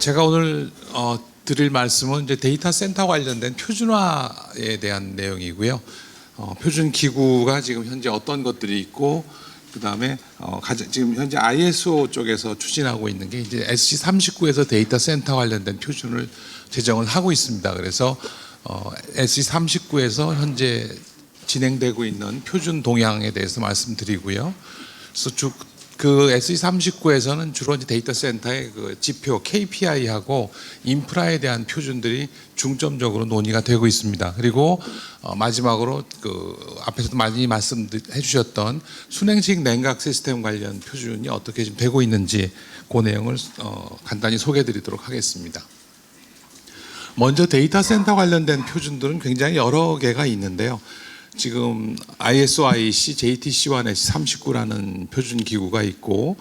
제가 오늘 드릴 말씀은 이제 데이터 센터 관련된 표준화에 대한 내용이고요. 표준 기구가 지금 현재 어떤 것들이 있고, 그 다음에 지금 현재 ISO 쪽에서 추진하고 있는 게 이제 SC39에서 데이터 센터 관련된 표준을 제정을 하고 있습니다. 그래서 SC39에서 현재 진행되고 있는 표준 동향에 대해서 말씀드리고요. 그래서 그 SE39에서는 주로 이제 데이터 센터의 그 지표 KPI하고 인프라에 대한 표준들이 중점적으로 논의가 되고 있습니다. 그리고 마지막으로 그 앞에서도 많이 말씀해 주셨던 순행식 냉각 시스템 관련 표준이 어떻게 지금 되고 있는지 그 내용을 간단히 소개해 드리도록 하겠습니다. 먼저 데이터 센터 관련된 표준들은 굉장히 여러 개가 있는데요. 지금 ISO IEC JTC1 S39라는 표준 기구가 있고,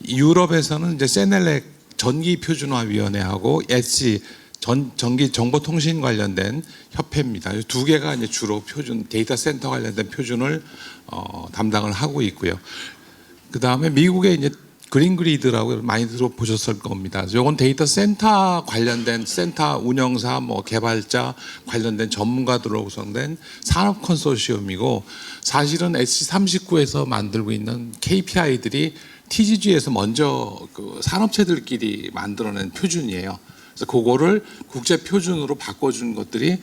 유럽에서는 이제 세넬렉 전기 표준화 위원회하고 ETSI 전기 정보통신 관련된 협회입니다. 두 개가 이제 주로 표준 데이터 센터 관련된 표준을 담당을 하고 있고요. 그 다음에 미국의 이제 그린그리드라고 많이 들어보셨을 겁니다. 이건 데이터 센터 관련된 센터 운영사, 개발자 관련된 전문가들로 구성된 산업 컨소시엄이고, 사실은 SC39에서 만들고 있는 KPI들이 TGG에서 먼저 그 산업체들끼리 만들어낸 표준이에요. 그래서 그거를 국제 표준으로 바꿔준 것들이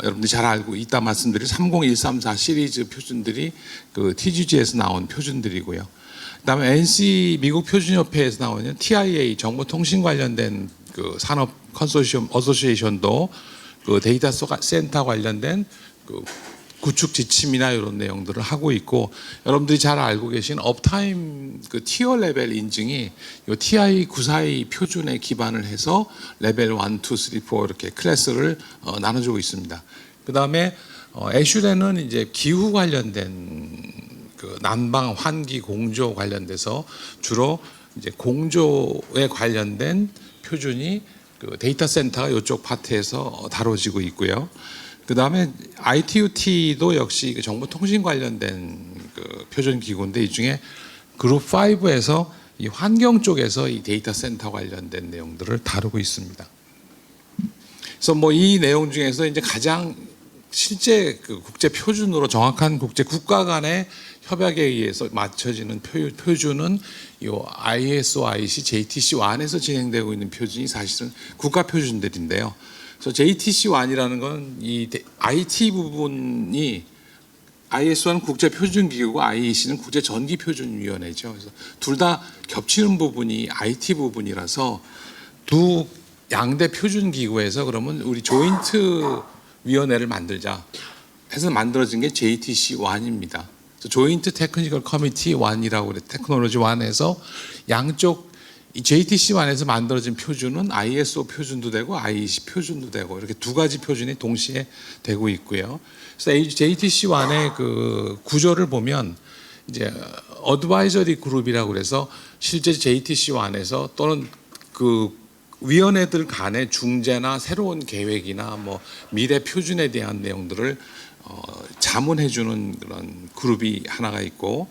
여러분들이 잘 알고 있다 말씀드린 30134 시리즈 표준들이 그 TGG에서 나온 표준들이고요. 그다음에 NC 미국 표준협회에서 나오는 TIA 정보통신 관련된 그 산업 컨소시엄 어소시에이션도 그 데이터 센터 관련된 그 구축 지침이나 이런 내용들을 하고 있고, 여러분들이 잘 알고 계신 업타임 그 티어 레벨 인증이 이 TI 942 표준에 기반을 해서 레벨 1, 2, 3, 4 이렇게 클래스를 나눠주고 있습니다. 그다음에 애슐에는 이제 기후 관련된 그 난방, 환기, 공조 관련돼서 주로 이제 공조에 관련된 표준이 그 데이터 센터가 이쪽 파트에서 다뤄지고 있고요. 그 다음에 ITUT도 역시 정보통신 관련된 그 표준 기구인데, 이 중에 그룹 5에서 이 환경 쪽에서 이 데이터 센터 관련된 내용들을 다루고 있습니다. 그래서 이 내용 중에서 이제 가장 실제 그 국제 표준으로 정확한 국제 국가 간의 협약에 의해서 맞춰지는 표준은 이 ISO IEC JTC1에서 진행되고 있는 표준이 사실은 국가 표준들인데요. 그래서 JTC1이라는 건 이 IT 부분이 ISO는 국제 표준 기구고 IEC는 국제 전기 표준 위원회죠. 그래서 둘 다 겹치는 부분이 IT 부분이라서 두 양대 표준 기구에서 그러면 우리 조인트 위원회를 만들자 해서 만들어진 게 JTC1입니다. 조인트 테크니컬 커미티 1이라고 그래, 테크놀로지 1에서 양쪽 이 JTC1에서 만들어진 표준은 ISO 표준도 되고 IEC 표준도 되고, 이렇게 두 가지 표준이 동시에 되고 있고요. 그래서 JTC1의 그 구조를 보면 이제 어드바이저리 그룹이라고 그래서 실제 JTC1에서 또는 그 위원회들 간의 중재나 새로운 계획이나 미래 표준에 대한 내용들을 자문해주는 그런 그룹이 하나가 있고,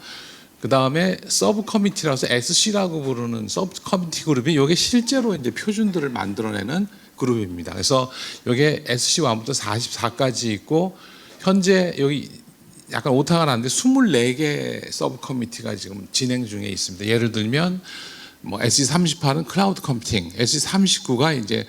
그 다음에 서브 커미티라서 SC라고 부르는 서브 커미티 그룹이 이게 실제로 이제 표준들을 만들어내는 그룹입니다. 그래서 이게 SC1부터 44까지 있고, 현재 여기 약간 오타가 났는데 24개 서브 커미티가 지금 진행 중에 있습니다. 예를 들면 SC38은 클라우드 컴퓨팅, SC39가 이제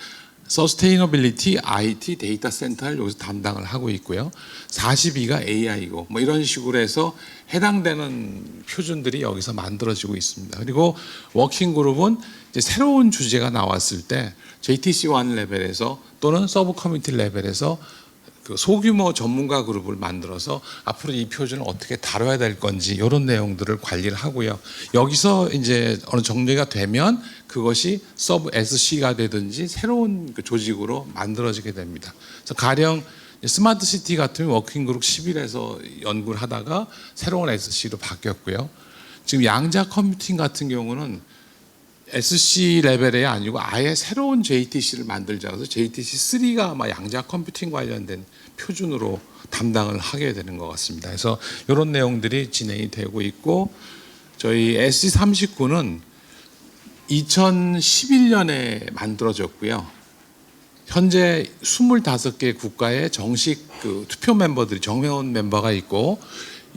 서스테이너빌리티 IT 데이터 센터를 여기서 담당을 하고 있고요. 42가 AI고 이런 식으로 해서 해당되는 표준들이 여기서 만들어지고 있습니다. 그리고 워킹 그룹은 이제 새로운 주제가 나왔을 때 JTC1 레벨에서 또는 서브 커뮤니티 레벨에서 그 소규모 전문가 그룹을 만들어서 앞으로 이 표준을 어떻게 다뤄야 될 건지 이런 내용들을 관리를 하고요. 여기서 이제 어느 정리가 되면 그것이 서브 SC가 되든지 새로운 그 조직으로 만들어지게 됩니다. 그래서 가령 스마트 시티 같은 워킹 그룹 10일에서 연구를 하다가 새로운 SC로 바뀌었고요. 지금 양자 컴퓨팅 같은 경우는 SC 레벨이 아니고 아예 새로운 JTC를 만들자 해서 JTC3가 아마 양자 컴퓨팅 관련된 표준으로 담당을 하게 되는 것 같습니다. 그래서 이런 내용들이 진행이 되고 있고, 저희 SC39는 2011년에 만들어졌고요. 현재 25개 국가의 정식 그 투표 멤버들이 정회원 멤버가 있고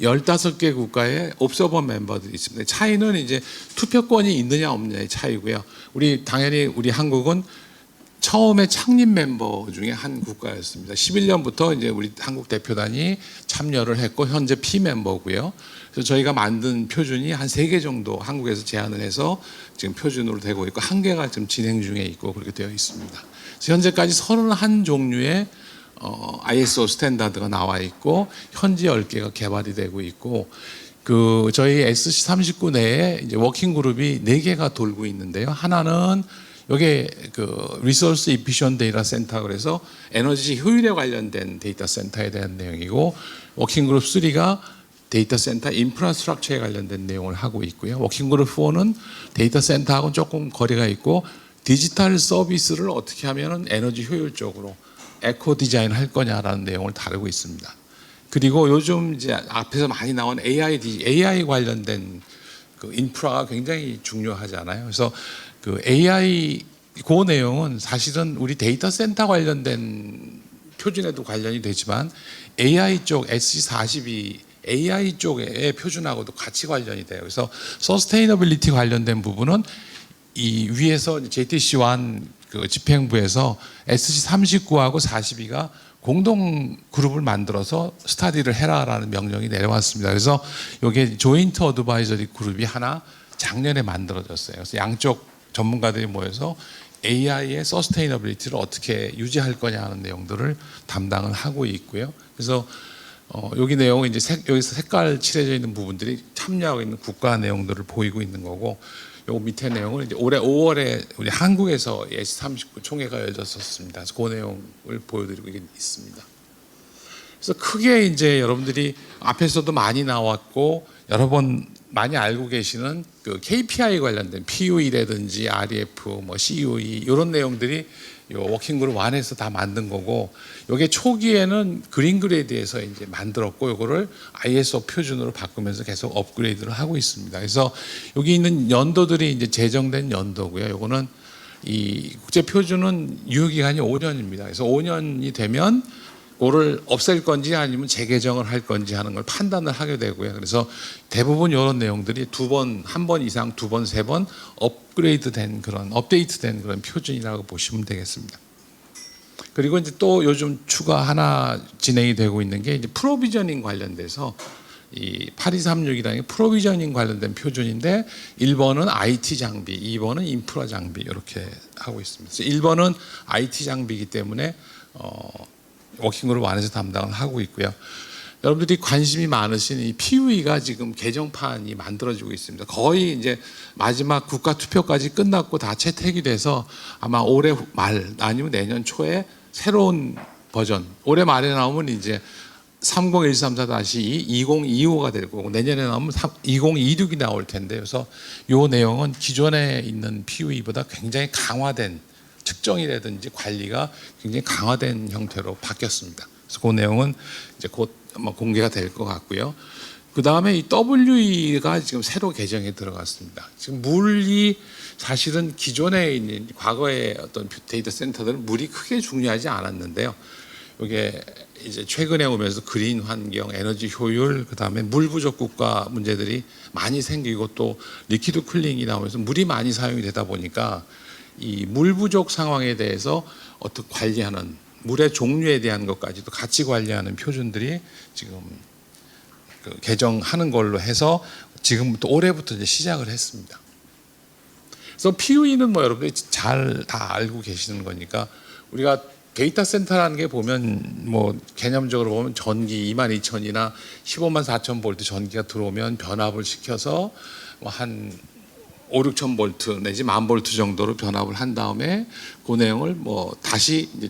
15개 국가의 옵서버 멤버들이 있습니다. 차이는 이제 투표권이 있느냐 없느냐의 차이고요. 당연히 우리 한국은 처음에 창립 멤버 중에 한 국가였습니다. 11년부터 이제 우리 한국 대표단이 참여를 했고 현재 피멤버고요. 그래서 저희가 만든 표준이 한 3개 정도 한국에서 제안을 해서 지금 표준으로 되고 있고 1개가 지금 진행 중에 있고 그렇게 되어 있습니다. 그래서 현재까지 31종류의 ISO 스탠다드가 나와 있고 현지 10개가 개발이 되고 있고 그 저희 SC39 내에 이제 워킹 그룹이 4개가 돌고 있는데요. 하나는 이게 그 리소스 이피션 데이터 센터 그래서 에너지 효율에 관련된 데이터 센터에 대한 내용이고 워킹 그룹 3가 데이터 센터 인프라스트럭처에 관련된 내용을 하고 있고요. 워킹 그룹 4는 데이터 센터하고는 조금 거리가 있고 디지털 서비스를 어떻게 하면은 에너지 효율적으로 에코 디자인 할 거냐라는 내용을 다루고 있습니다. 그리고 요즘 이제 앞에서 많이 나온 AI 관련된 그 인프라가 굉장히 중요하잖아요. 그래서 그 AI 그 내용은 사실은 우리 데이터 센터 관련된 표준에도 관련이 되지만 AI 쪽 SC40이 AI 쪽의 표준하고도 같이 관련이 돼요. 그래서 서스테이너빌리티 관련된 부분은 이 위에서 JTC1 그 집행부에서 SC39하고 42가 공동 그룹을 만들어서 스터디를 해라라는 명령이 내려왔습니다. 그래서 이게 조인트 어드바이저리 그룹이 하나 작년에 만들어졌어요. 그래서 양쪽 전문가들이 모여서 AI의 서스테이너빌리티를 어떻게 유지할 거냐 하는 내용들을 담당을 하고 있고요. 그래서 여기 내용은 이제 여기서 색깔 칠해져 있는 부분들이 참여하고 있는 국가 내용들을 보이고 있는 거고, 요 밑에 내용은 이제 올해 5월에 우리 한국에서 S39 총회가 열렸었습니다. 그래서 그 내용을 보여드리고 있습니다. 그래서 크게 이제 여러분들이 앞에서도 많이 나왔고 여러 번 많이 알고 계시는 그 KPI 관련된 PUE라든지 REF, 뭐 CUE 이런 내용들이 요 워킹그룹 1에서 다 만든 거고, 요게 초기에는 그린그레이드에서 이제 만들었고 요거를 ISO 표준으로 바꾸면서 계속 업그레이드를 하고 있습니다. 그래서 여기 있는 연도들이 이제 제정된 연도고요. 요거는 이 국제 표준은 유효 기간이 5년입니다. 그래서 5년이 되면 그거를 없앨 건지 아니면 재개정을 할 건지 하는 걸 판단을 하게 되고요. 그래서 대부분 이런 내용들이 한 번 이상, 2번, 3번 업그레이드된 그런 업데이트된 그런 표준이라고 보시면 되겠습니다. 그리고 이제 또 요즘 추가 하나 진행이 되고 있는 게 이제 프로비저닝 관련돼서 이 8236이라는 게 프로비저닝 관련된 표준인데 1번은 IT 장비, 2번은 인프라 장비 이렇게 하고 있습니다. 1번은 IT 장비이기 때문에 워킹그룹 안에서 담당을 하고 있고요. 여러분들이 관심이 많으신 이 PUE가 지금 개정판이 만들어지고 있습니다. 거의 이제 마지막 국가 투표까지 끝났고 다 채택이 돼서 아마 올해 말 아니면 내년 초에 새로운 버전, 올해 말에 나오면 이제 30134-2 2025가 될 거고 내년에 나오면 2026이 나올 텐데, 그래서 이 내용은 기존에 있는 PUE보다 굉장히 강화된 측정이라든지 관리가 굉장히 강화된 형태로 바뀌었습니다. 그래서 그 내용은 이제 곧 공개가 될 것 같고요. 그 다음에 이 WE가 지금 새로 개정에 들어갔습니다. 지금 물이 사실은 기존에 있는 과거의 어떤 데이터 센터들은 물이 크게 중요하지 않았는데요. 이게 이제 최근에 오면서 그린 환경, 에너지 효율, 그 다음에 물 부족 국가 문제들이 많이 생기고 또 리퀴드 쿨링이 나오면서 물이 많이 사용이 되다 보니까 이 물 부족 상황에 대해서 어떻게 관리하는 물의 종류에 대한 것까지도 같이 관리하는 표준들이 지금 그 개정하는 걸로 해서 지금부터 올해부터 이제 시작을 했습니다. 그래서 PUE는 뭐 여러분들이 잘 다 알고 계시는 거니까, 우리가 데이터 센터라는 게 보면 뭐 개념적으로 보면 전기 22,000이나 15만 4천 볼트 전기가 들어오면 변압을 시켜서 뭐 한 5, 6천 볼트 내지 1만 볼트 정도로 변압을 한 다음에 그 내용을 뭐 다시 이제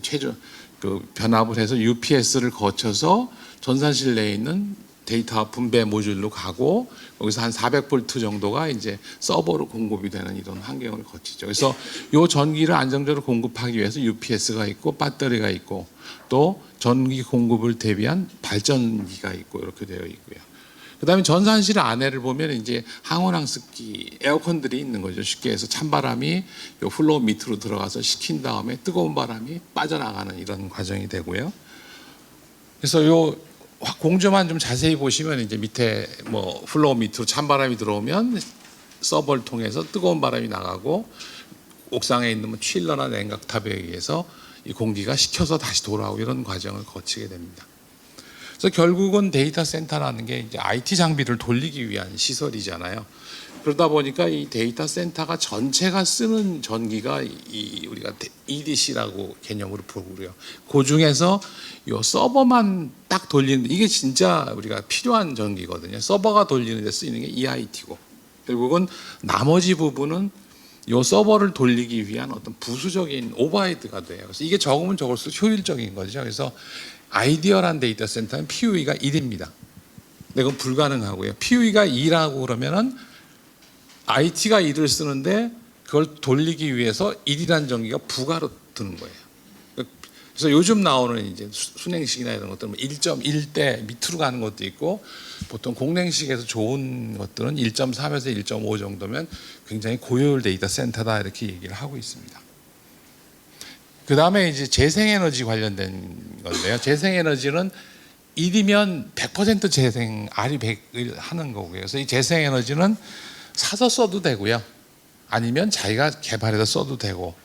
그 변압을 해서 UPS를 거쳐서 전산실 내에 있는 데이터 분배 모듈로 가고 여기서 한 400볼트 정도가 이제 서버로 공급이 되는 이런 환경을 거치죠. 그래서 이 전기를 안정적으로 공급하기 위해서 UPS가 있고 배터리가 있고 또 전기 공급을 대비한 발전기가 있고 이렇게 되어 있고요. 그다음에 전산실 안에를 보면 이제 항온항습기 에어컨들이 있는 거죠. 쉽게 해서 찬바람이 요 플로우 밑으로 들어가서 식힌 다음에 뜨거운 바람이 빠져나가는 이런 과정이 되고요. 그래서 요 공조만 좀 자세히 보시면 이제 밑에 뭐 플로우 밑으로 찬바람이 들어오면 서버를 통해서 뜨거운 바람이 나가고 옥상에 있는 뭐 칠러나 냉각탑에 의해서 이 공기가 식혀서 다시 돌아오고 이런 과정을 거치게 됩니다. 그래서 결국은 데이터 센터라는 게 이제 IT 장비를 돌리기 위한 시설이잖아요. 그러다 보니까 이 데이터 센터가 전체가 쓰는 전기가 우리가 EDC라고 개념으로 보고요. 그 중에서 요 서버만 딱 돌리는 이게 진짜 우리가 필요한 전기거든요. 서버가 돌리는 데 쓰이는 게 EIT고 결국은 나머지 부분은 요 서버를 돌리기 위한 어떤 부수적인 오버헤드가 돼요. 그래서 이게 적으면 적을수록 효율적인 거죠. 그래서 아이디어란 데이터 센터는 PUE가 1입니다. 근데 그건 불가능하고요. PUE가 2라고 그러면은 IT가 1을 쓰는데 그걸 돌리기 위해서 1이란 전기가 부가로 드는 거예요. 그래서 요즘 나오는 이제 순행식이나 이런 것들은 1.1대 밑으로 가는 것도 있고 보통 공랭식에서 좋은 것들은 1.3에서 1.5 정도면 굉장히 고효율 데이터 센터다 이렇게 얘기를 하고 있습니다. 그 다음에 이제 재생에너지 관련된 건데요. 재생에너지는 1이면 100% 재생, R이 100을 하는 거고요. 그래서 이 재생에너지는 사서 써도 되고요. 아니면 자기가 개발해서 써도 되고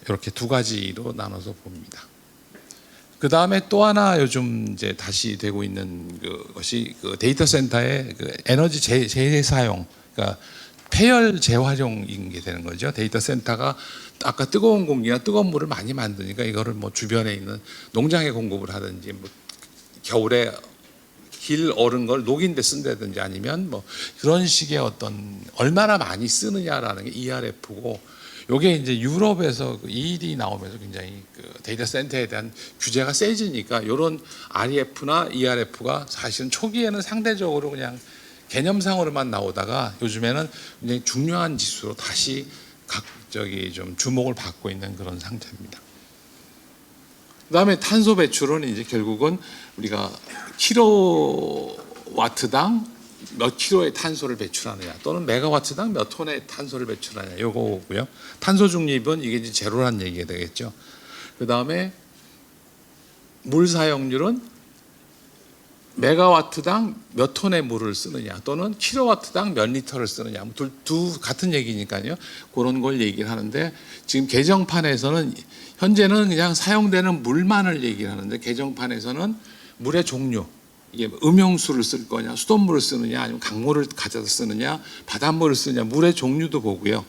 이렇게 두 가지로 나눠서 봅니다. 그 다음에 또 하나 요즘 이제 다시 되고 있는 것이 그 데이터 센터의 그 에너지 재사용, 그러니까 폐열 재활용인 게 되는 거죠. 데이터 센터가 아까 뜨거운 공기나 뜨거운 물을 많이 만드니까 이거를 뭐 주변에 있는 농장에 공급을 하든지 뭐 겨울에 길 얼은 걸 녹인데 쓴다든지 아니면 뭐 그런 식의 어떤 얼마나 많이 쓰느냐라는 게 ERF고 요게 이제 유럽에서 EED 나오면서 굉장히 그 데이터 센터에 대한 규제가 세지니까 이런 REF나 ERF가 사실은 초기에는 상대적으로 그냥 개념상으로만 나오다가 요즘에는 굉장히 중요한 지수로 다시 좀 주목을 받고 있는 그런 상태입니다. 그다음에 탄소 배출은 이제 결국은 우리가 킬로와트당 몇 킬로의 탄소를 배출하느냐 또는 메가와트당 몇 톤의 탄소를 배출하느냐 요거고요. 탄소 중립은 이게 이제 제로란 얘기가 되겠죠. 그다음에 물 사용률은 메가와트당 몇 톤의 물을 쓰느냐 또는 킬로와트당 몇 리터를 쓰느냐 두 같은 얘기니까요. 그런 걸 얘기를 하는데 지금 개정판에서는 현재는 그냥 사용되는 물만을 얘기를 하는데 개정판에서는 물의 종류 이게 음용수를 쓸 거냐 수돗물을 쓰느냐 아니면 강물을 가져다 쓰느냐 바닷물을 쓰느냐 물의 종류도 보고요.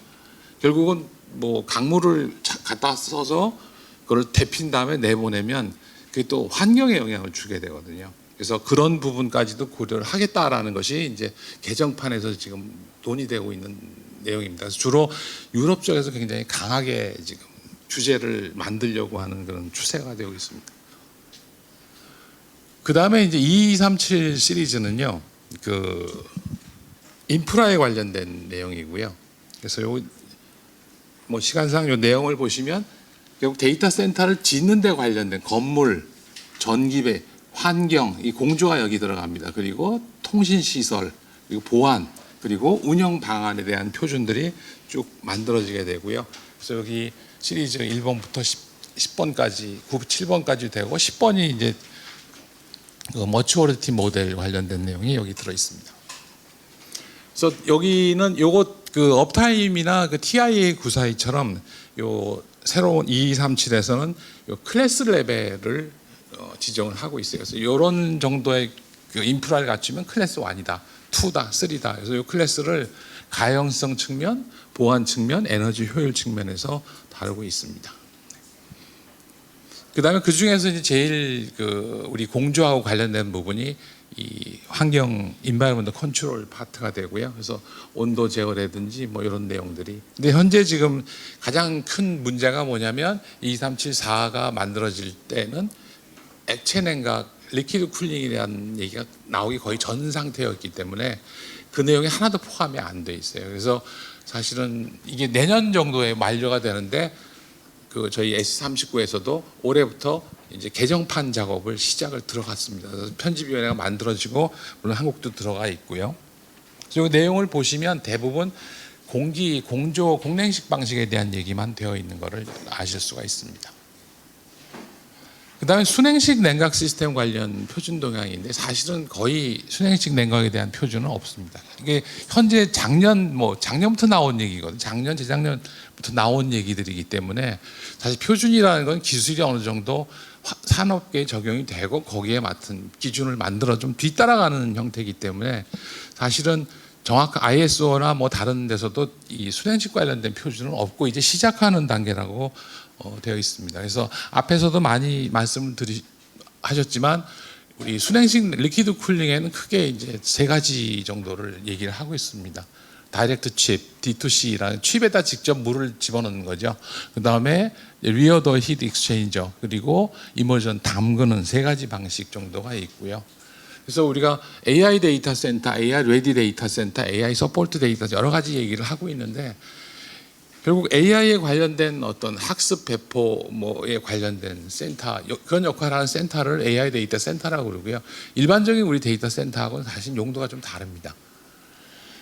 결국은 뭐 강물을 갖다 써서 그걸 데핀 다음에 내보내면 그게 또 환경에 영향을 주게 되거든요. 그래서 그런 부분까지도 고려를 하겠다라는 것이 이제 개정판에서 지금 논의되고 있는 내용입니다. 그래서 주로 유럽 쪽에서 굉장히 강하게 지금 규제를 만들려고 하는 그런 추세가 되고 있습니다. 그 다음에 이제 2237 시리즈는요, 그 인프라에 관련된 내용이고요. 그래서 요 뭐 시간상 요 내용을 보시면 결국 데이터 센터를 짓는 데 관련된 건물, 전기배, 환경, 이 공조가 여기 들어갑니다. 그리고 통신 시설, 그리고 보안, 그리고 운영 방안에 대한 표준들이 쭉 만들어지게 되고요. 그래서 여기 시리즈 1번부터 10번까지, 7번까지 되고 10번이 이제 그 머추어리티 모델 관련된 내용이 여기 들어 있습니다. 그래서 여기는 요것 그 업타임이나 그 TIA 942처럼 요 새로운 2237에서는 요 클래스 레벨을 지정을 하고 있어요. 그래서 이런 정도의 그 인프라를 갖추면 클래스 1이다, 2다, 3다. 그래서 이 클래스를 가용성 측면, 보안 측면, 에너지 효율 측면에서 다루고 있습니다. 그다음에 그 중에서 이제 제일 그 우리 공조하고 관련된 부분이 이 환경 인바이러먼트 컨트롤 파트가 되고요. 그래서 온도 제어라든지 뭐 이런 내용들이. 근데 현재 지금 가장 큰 문제가 뭐냐면 2374가 만들어질 때는 액체 냉각, 리퀴드 쿨링이라는 얘기가 나오기 거의 전 상태였기 때문에 그 내용이 하나도 포함이 안 돼 있어요. 그래서 사실은 이게 내년 정도에 만료가 되는데 그 저희 S39에서도 올해부터 이제 개정판 작업을 시작을 들어갔습니다. 그래서 편집위원회가 만들어지고 물론 한국도 들어가 있고요. 그래서 이 내용을 보시면 대부분 공조, 공냉식 방식에 대한 얘기만 되어 있는 것을 아실 수가 있습니다. 그 다음에 순행식 냉각 시스템 관련 표준 동향인데 사실은 거의 순행식 냉각에 대한 표준은 없습니다. 이게 현재 작년부터 나온 얘기거든요. 작년, 재작년부터 나온 얘기들이기 때문에 사실 표준이라는 건 기술이 어느 정도 산업계에 적용이 되고 거기에 맞는 기준을 만들어 좀 뒤따라가는 형태이기 때문에 사실은 정확한 ISO나 뭐 다른 데서도 이 순행식 관련된 표준은 없고 이제 시작하는 단계라고 되어 있습니다. 그래서 앞에서도 많이 말씀을 하셨지만 우리 순행식 리퀴드 쿨링에는 크게 이제 세 가지 정도를 얘기를 하고 있습니다. 다이렉트 칩, D2C라는 칩에다 직접 물을 집어넣는 거죠. 그 다음에 리어더 히트 익스체인저 그리고 이머전 담그는 세 가지 방식 정도가 있고요. 그래서 우리가 AI 데이터 센터, AI 레디 데이터 센터, AI 서포트 데이터 여러 가지 얘기를 하고 있는데 결국 AI에 관련된 어떤 학습 배포 뭐에 관련된 센터 그런 역할을 하는 센터를 AI 데이터 센터라고 그러고요. 일반적인 우리 데이터 센터하고는 사실 용도가 좀 다릅니다.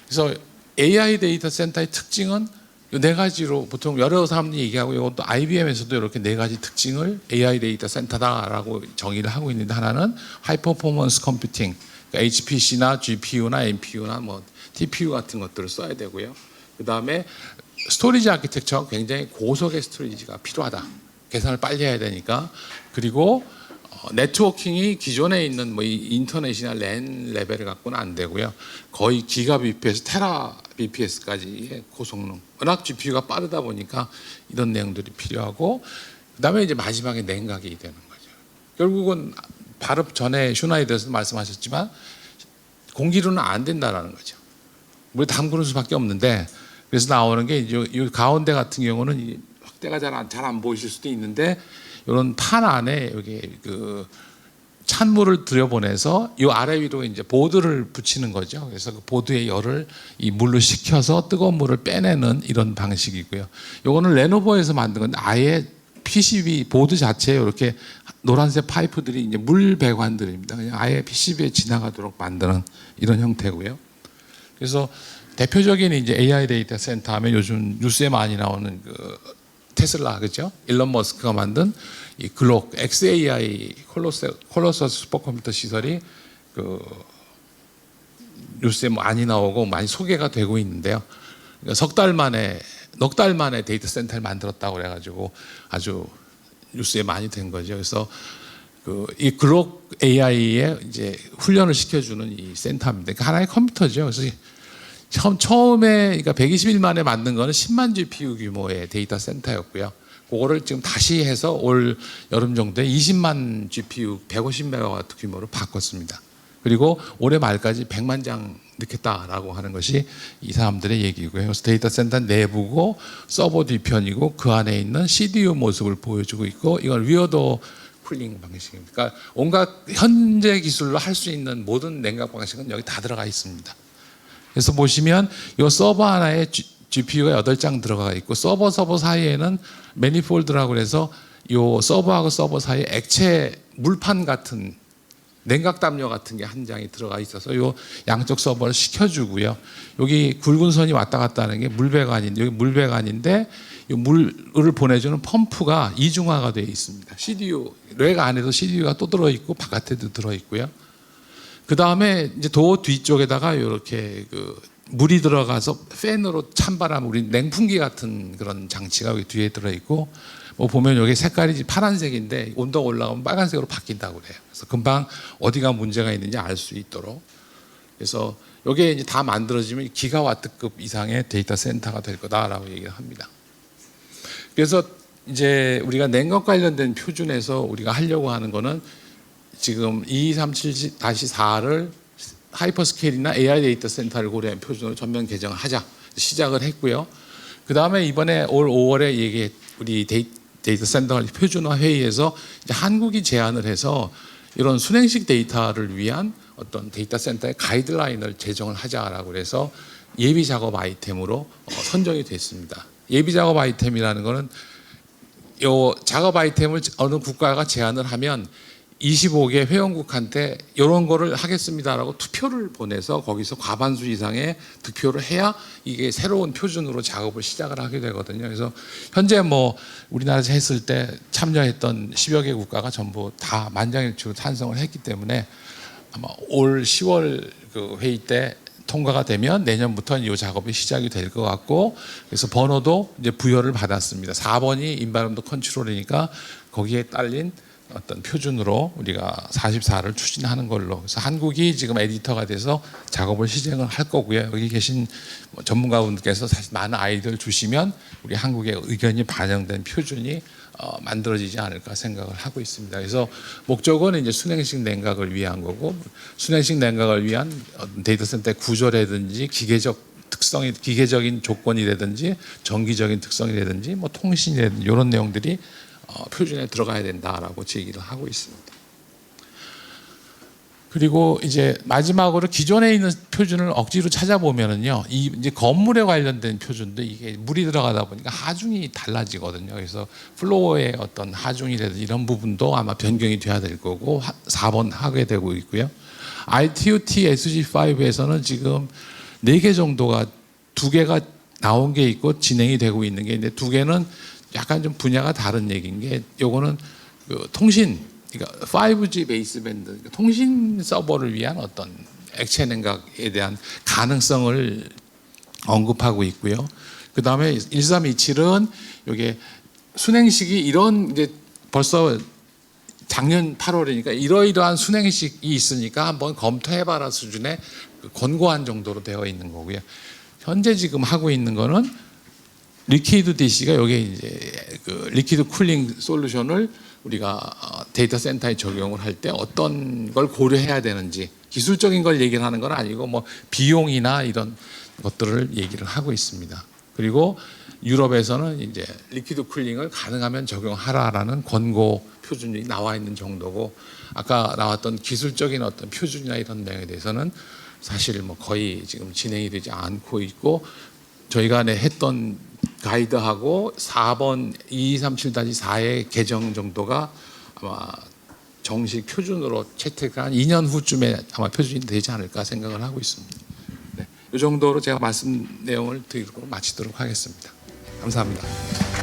그래서 AI 데이터 센터의 특징은 이 네 가지로 보통 여러 사람들이 얘기하고 이것도 IBM에서도 이렇게 네 가지 특징을 AI 데이터 센터다라고 정의를 하고 있는데 하나는 하이 퍼포먼스 컴퓨팅, 그러니까 HPC나 GPU나 NPU나 뭐 TPU 같은 것들을 써야 되고요. 그 다음에 스토리지 아키텍처가 굉장히 고속의 스토리지가 필요하다. 계산을 빨리 해야 되니까. 그리고 네트워킹이 기존에 있는 뭐 인터넷이나 랜 레벨을 갖고는 안 되고요. 거의 기가 bps, 테라 bps까지의 고성능. 워낙 GPU가 빠르다 보니까 이런 내용들이 필요하고 그다음에 이제 마지막에 냉각이 되는 거죠. 결국은 바로 전에 슈나이더에서 말씀하셨지만 공기로는 안 된다라는 거죠. 물 담그는 수밖에 없는데 그래서 나오는 게 이제 이 가운데 같은 경우는 확대가 잘 안 보이실 수도 있는데 이런 판 안에 여기 그 찬물을 들여보내서 이 아래 위로 이제 보드를 붙이는 거죠. 그래서 그 보드의 열을 이 물로 식혀서 뜨거운 물을 빼내는 이런 방식이고요. 요거는 레노버에서 만든 건데 아예 PCB 보드 자체에 이렇게 노란색 파이프들이 이제 물 배관들입니다. 그냥 아예 PCB에 지나가도록 만드는 이런 형태고요. 그래서 대표적인 이제 AI 데이터 센터 하면 요즘 뉴스에 많이 나오는 그 테슬라 그죠? 일론 머스크가 만든 이 글록 XAI 콜로서스 슈퍼컴퓨터 시설이 그 뉴스에 많이 나오고 많이 소개가 되고 있는데요. 그러니까 넉 달 만에 데이터 센터를 만들었다고 그래가지고 아주 뉴스에 많이 된 거죠. 그래서 이 글록 AI에 이제 훈련을 시켜주는 이 센터입니다. 그러니까 하나의 컴퓨터죠. 그래서 처음에 그러니까 120일 만에 만든 거는 10만 GPU 규모의 데이터 센터였고요. 그거를 지금 다시 해서 올 여름 정도에 20만 GPU 150메가와트 규모로 바꿨습니다. 그리고 올해 말까지 100만 장 넣겠다라고 하는 것이 이 사람들의 얘기고요. 그래서 데이터 센터 내부고 서버 뒤편이고 그 안에 있는 CDU 모습을 보여주고 있고 이건 리어더 쿨링 방식입니다. 그러니까 온갖 현재 기술로 할 수 있는 모든 냉각 방식은 여기 다 들어가 있습니다. 그래서 보시면 이 서버 하나에 GPU가 8장 들어가 있고 서버 사이에는 매니폴드라고 해서 이 서버하고 서버 사이에 액체 물판 같은 냉각 담요 같은 게 한 장이 들어가 있어서 이 양쪽 서버를 식혀주고요. 여기 굵은 선이 왔다 갔다 하는 게 물배관인데 여기 물배관인데 이 물을 보내주는 펌프가 이중화가 되어 있습니다. CDU 렉 안에도 CDU가 또 들어있고 바깥에도 들어있고요. 그 다음에 이제 도어 뒤쪽에다가 이렇게 그 물이 들어가서 팬으로 찬바람 우리 냉풍기 같은 그런 장치가 여기 뒤에 들어있고 뭐 보면 여기 색깔이 파란색인데 온도가 올라가면 빨간색으로 바뀐다고 그래요. 그래서 금방 어디가 문제가 있는지 알 수 있도록. 그래서 이게 이제 다 만들어지면 기가와트급 이상의 데이터 센터가 될 거다라고 얘기를 합니다. 그래서 이제 우리가 냉각 관련된 표준에서 우리가 하려고 하는 거는 지금 2237-4를 하이퍼스케일이나 AI 데이터 센터를 고려한 표준으로 전면 개정하자 시작을 했고요. 그 다음에 이번에 올 5월에 우리 데이터 센터 표준화 회의에서 이제 한국이 제안을 해서 이런 순행식 데이터를 위한 어떤 데이터 센터의 가이드라인을 제정을 하자라고 해서 예비 작업 아이템으로 선정이 됐습니다. 예비 작업 아이템이라는 거는 요 작업 아이템을 어느 국가가 제안을 하면 25개 회원국한테 이런 거를 하겠습니다라고 투표를 보내서 거기서 과반수 이상의 득표를 해야 이게 새로운 표준으로 작업을 시작을 하게 되거든요. 그래서 현재 뭐 우리나라에서 했을 때 참여했던 10여 개 국가가 전부 다 만장일치로 찬성을 했기 때문에 아마 올 10월 그 회의 때 통과가 되면 내년부터는 이 작업이 시작이 될 것 같고, 그래서 번호도 이제 부여를 받았습니다. 4번이 인바이런먼트 컨트롤이니까 거기에 딸린 어떤 표준으로 우리가 44를 추진하는 걸로. 그래서 한국이 지금 에디터가 돼서 작업을 시작을 할 거고요. 여기 계신 전문가분들께서 사실 많은 아이디어를 주시면 우리 한국의 의견이 반영된 표준이 만들어지지 않을까 생각을 하고 있습니다. 그래서 목적은 이제 순행식 냉각을 위한 거고, 순행식 냉각을 위한 데이터 센터의 구조라든지 기계적인 조건이라든지 정기적인 특성이라든지 뭐 통신이라든지 이런 내용들이 표준에 들어가야 된다라고 제기를 하고 있습니다. 그리고 이제 마지막으로 기존에 있는 표준을 억지로 찾아보면은요, 이 이제 건물에 관련된 표준도 이게 물이 들어가다 보니까 하중이 달라지거든요. 그래서 플로어의 어떤 하중이라든지 이런 부분도 아마 변경이 돼야 될 거고 4번 하게 되고 있고요. RTUT SG5에서는 지금 4개 정도가 2개가 나온 게 있고 진행이 되고 있는 게 있는데 2개는 약간 좀 분야가 다른 얘기인 게, 요거는 그 통신, 그러니까 5G 베이스밴드, 그러니까 통신 서버를 위한 어떤 액체 냉각에 대한 가능성을 언급하고 있고요. 그 다음에 1327은 이게 순행식이 이런 이제 벌써 작년 8월이니까 이러이러한 순행식이 있으니까 한번 검토해봐라 수준의 권고안 정도로 되어 있는 거고요. 현재 지금 하고 있는 거는 리퀴드 DC가 여기 이제 그 리퀴드 쿨링 솔루션을 우리가 데이터 센터에 적용을 할 때 어떤 걸 고려해야 되는지 기술적인 걸 얘기를 하는 건 아니고 뭐 비용이나 이런 것들을 얘기를 하고 있습니다. 그리고 유럽에서는 이제 리퀴드 쿨링을 가능하면 적용하라라는 권고 표준이 나와 있는 정도고, 아까 나왔던 기술적인 어떤 표준이나 이런 내용에 대해서는 사실 뭐 거의 지금 진행이 되지 않고 있고, 저희가 했던 가이드하고 4번 2237-4의 개정 정도가 아마 정식 표준으로 채택한 2년 후쯤에 아마 표준이 되지 않을까 생각을 하고 있습니다. 네, 이 정도로 제가 말씀 내용을 드리고 마치도록 하겠습니다. 감사합니다.